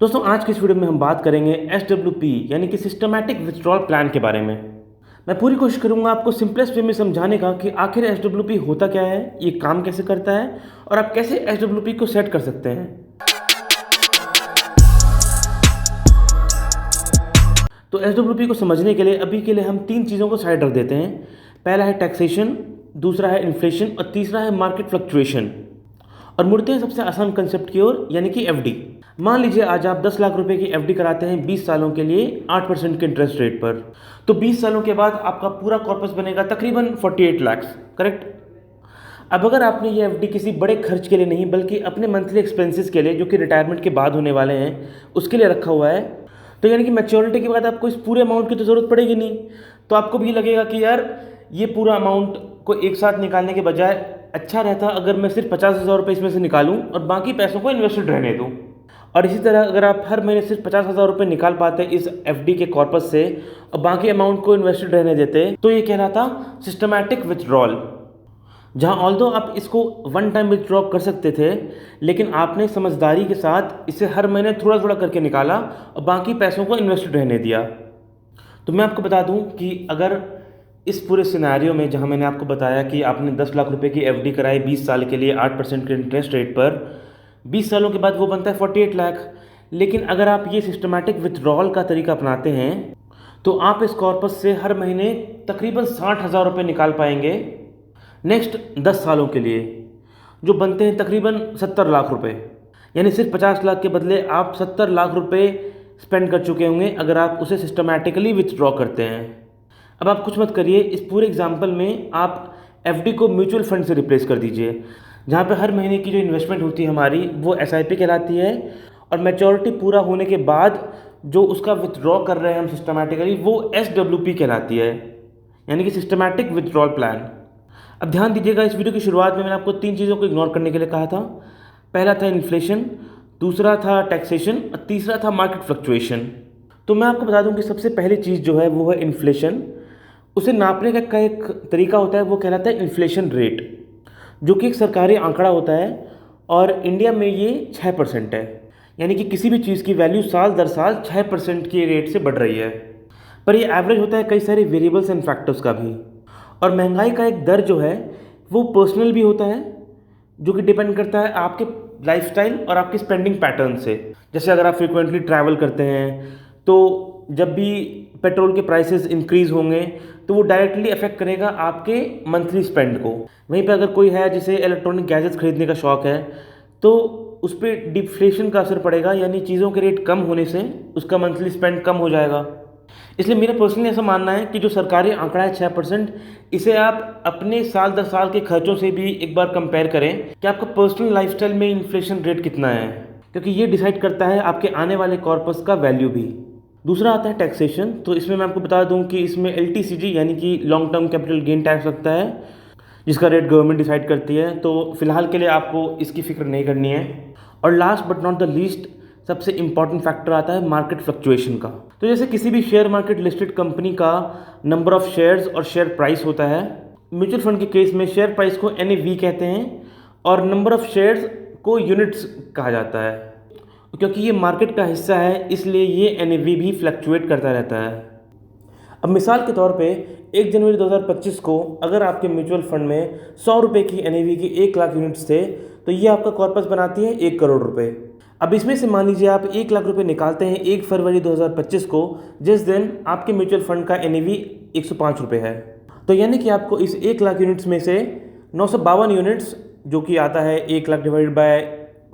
दोस्तों आज की इस वीडियो में हम बात करेंगे SWP यानी कि सिस्टमैटिक विथड्रॉल प्लान के बारे में। मैं पूरी कोशिश करूंगा आपको सिंपलेस्ट वे में समझाने का कि आखिर SWP होता क्या है, ये काम कैसे करता है और आप कैसे SWP को सेट कर सकते हैं। तो SWP को समझने के लिए अभी के लिए हम तीन चीज़ों को साइड रख देते हैं। पहला है टैक्सेशन, दूसरा है इन्फ्लेशन और तीसरा है मार्केट फ्लक्चुएशन। और मुड़ते हैं सबसे आसान कंसेप्ट की ओर यानी कि FD। मान लीजिए आज आप 10 लाख रुपए की FD कराते हैं 20 सालों के लिए 8% के इंटरेस्ट रेट पर। तो 20 सालों के बाद आपका पूरा कॉर्पस बनेगा तकरीबन 48 लाख, करेक्ट। अब अगर आपने ये FD किसी बड़े खर्च के लिए नहीं बल्कि अपने मंथली एक्सपेंसेस के लिए जो कि रिटायरमेंट के बाद होने वाले हैं उसके लिए रखा हुआ है, तो यानी कि मैच्योरिटी के बाद आपको इस पूरे अमाउंट की तो ज़रूरत पड़ेगी नहीं। तो आपको भी लगेगा कि यार ये पूरा अमाउंट को एक साथ निकालने के बजाय अच्छा रहता अगर मैं सिर्फ 50,000 रुपये इसमें से निकालूं और बाकी पैसों को इन्वेस्टेड रहने दूं। और इसी तरह अगर आप हर महीने सिर्फ 50,000 रुपये निकाल पाते इस FD के कॉर्पस से और बाकी अमाउंट को इन्वेस्टेड रहने देते, तो ये कहलाता सिस्टमैटिक विथड्रॉल। जहां ऑल्दो आप इसको वन टाइम विथड्रॉ कर सकते थे, लेकिन आपने समझदारी के साथ इसे हर महीने थोड़ा थोड़ा करके निकाला और बाकी पैसों को इन्वेस्टेड रहने दिया। तो मैं आपको बता दूं कि अगर इस पूरे सिनेरियो में जहां मैंने आपको बताया कि आपने 10 लाख रुपए की FD कराई 20 साल के लिए 8% के इंटरेस्ट रेट पर, 20 सालों के बाद वो बनता है 48 लाख। लेकिन अगर आप ये सिस्टमैटिक विथड्रॉल का तरीका अपनाते हैं तो आप इस कॉर्पस से हर महीने तकरीबन 60,000 रुपये निकाल पाएंगे नेक्स्ट 10 सालों के लिए, जो बनते हैं तकरीबन 70 लाख रुपए। यानी सिर्फ 50 लाख के बदले आप 70 लाख रुपए स्पेंड कर चुके होंगे अगर आप उसे सिस्टमैटिकली विथड्रॉ करते हैं। अब आप कुछ मत करिए, इस पूरे एग्जाम्पल में आप FD को म्यूचुअल फंड से रिप्लेस कर दीजिए, जहाँ पे हर महीने की जो इन्वेस्टमेंट होती है हमारी वो SIP कहलाती है और मैच्योरिटी पूरा होने के बाद जो उसका विथड्रॉ कर रहे हैं हम सिस्टमैटिकली वो SWP कहलाती है, यानी कि सिस्टमैटिक विथड्रॉल प्लान। अब ध्यान दीजिएगा, इस वीडियो की शुरुआत में मैंने आपको तीन चीज़ों को इग्नोर करने के लिए कहा था। पहला था इन्फ्लेशन, दूसरा था टैक्सेशन और तीसरा था मार्केट फ्लक्चुएशन। तो मैं आपको बता दूं कि सबसे पहली चीज़ जो है वो है इन्फ्लेशन। उसे नापने का एक तरीका होता है, वो कहलाता है इन्फ्लेशन रेट, जो कि एक सरकारी आंकड़ा होता है और इंडिया में ये 6% है। यानी कि किसी भी चीज़ की वैल्यू साल दर साल 6% के रेट से बढ़ रही है। पर ये एवरेज होता है कई सारे वेरिएबल्स एंड फैक्टर्स का भी। और महंगाई का एक दर जो है वो पर्सनल भी होता है, जो कि डिपेंड करता है आपके लाइफस्टाइल और आपके स्पेंडिंग पैटर्न से। जैसे अगर आप फ्रिक्वेंटली ट्रैवल करते हैं तो जब भी पेट्रोल के प्राइसेस इंक्रीज़ होंगे तो वो डायरेक्टली अफेक्ट करेगा आपके मंथली स्पेंड को। वहीं पे अगर कोई है जिसे इलेक्ट्रॉनिक गैजेट्स खरीदने का शौक़ है तो उस पर डिफ्लेशन का असर पड़ेगा, यानी चीज़ों के रेट कम होने से उसका मंथली स्पेंड कम हो जाएगा। इसलिए मेरा पर्सनली ऐसा मानना है कि जो सरकारी आंकड़ा है 6%, इसे आप अपने साल दर साल के खर्चों से भी एक बार कंपेयर करें कि आपका पर्सनल लाइफस्टाइल में इन्फ्लेशन रेट कितना है, क्योंकि ये डिसाइड करता है आपके आने वाले कॉर्पस का वैल्यू भी। दूसरा आता है टैक्सेशन। तो इसमें मैं आपको बता दूं कि इसमें LTCG यानी कि long term capital gain tax लगता है, जिसका रेट गवर्नमेंट डिसाइड करती है। तो फिलहाल के लिए आपको इसकी फिक्र नहीं करनी है। और last but not the least सबसे इंपॉर्टेंट फैक्टर आता है मार्केट फ्लक्चुएशन का। तो जैसे किसी भी शेयर मार्केट लिस्टेड कंपनी का नंबर ऑफ शेयर्स और शेयर प्राइस होता है, म्यूचुअल फंड के केस में शेयर प्राइस को NAV कहते हैं और नंबर ऑफ शेयर्स को यूनिट्स कहा जाता है। क्योंकि ये मार्केट का हिस्सा है इसलिए ये NAV भी फ्लक्चुएट करता रहता है। अब मिसाल के तौर पे 1 जनवरी 2025 को अगर आपके म्यूचुअल फंड में 100 रुपये की NAV की 1 लाख यूनिट्स थे तो ये आपका कॉर्पस बनाती है 1 करोड़ रुपये। अब इसमें से मान लीजिए आप 1 लाख रुपए निकालते हैं 1 फरवरी 2025 को, जिस दिन आपके म्यूचुअल फंड का NAV 105 रुपये है। तो यानी कि आपको इस 1 लाख यूनिट्स में से 952 यूनिट्स, जो कि आता है 1 लाख डिवाइड बाय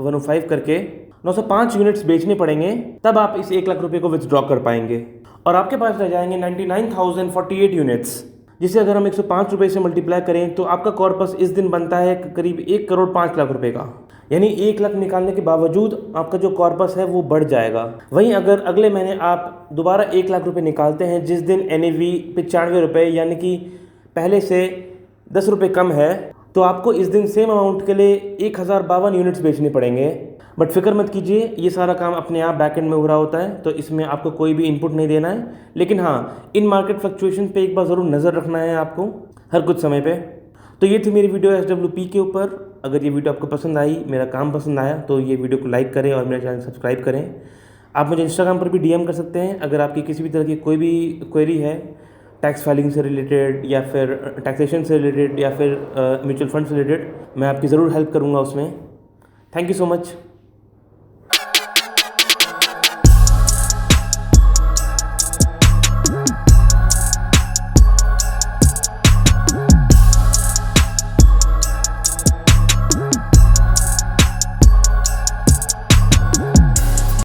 105 करके, 905 यूनिट्स बेचने पड़ेंगे, तब आप इस 1 लाख रुपये को विथड्रॉ कर पाएंगे। और आपके पास रह जाएंगे 99,048 यूनिट्स, जिसे अगर हम 105 रुपये से मल्टीप्लाई करें तो आपका कॉर्पस इस दिन बनता है करीब 1 करोड़ 5 लाख रुपए का। यानी 1 लाख निकालने के बावजूद आपका जो कॉर्पस है वो बढ़ जाएगा। वहीं अगर अगले महीने आप दोबारा 1 लाख रुपए निकालते हैं जिस दिन NAV 95 रुपये यानी कि पहले से 10 रुपये कम है, तो आपको इस दिन सेम अमाउंट के लिए 1052 यूनिट्स बेचने पड़ेंगे। बट फिक्र मत कीजिए, ये सारा काम अपने आप बैकएंड में हो रहा होता है, तो इसमें आपको कोई भी इनपुट नहीं देना है। लेकिन हाँ, इन मार्केट फ्लक्चुएशन पे एक बार ज़रूर नज़र रखना है आपको हर कुछ समय पे। तो ये थी मेरी वीडियो SWP के ऊपर। अगर ये वीडियो आपको पसंद आई, मेरा काम पसंद आया, तो ये वीडियो को लाइक करें और मेरे चैनल सब्सक्राइब करें। आप मुझे इंस्टाग्राम पर भी डीएम कर सकते हैं अगर आपकी किसी भी तरह की कोई भी क्वेरी है, टैक्स फाइलिंग से रिलेटेड या फिर टैक्सेशन से रिलेटेड या फिर म्यूचुअल फंड से रिलेटेड, मैं आपकी ज़रूर हेल्प करूँगा उसमें। Thank you so much.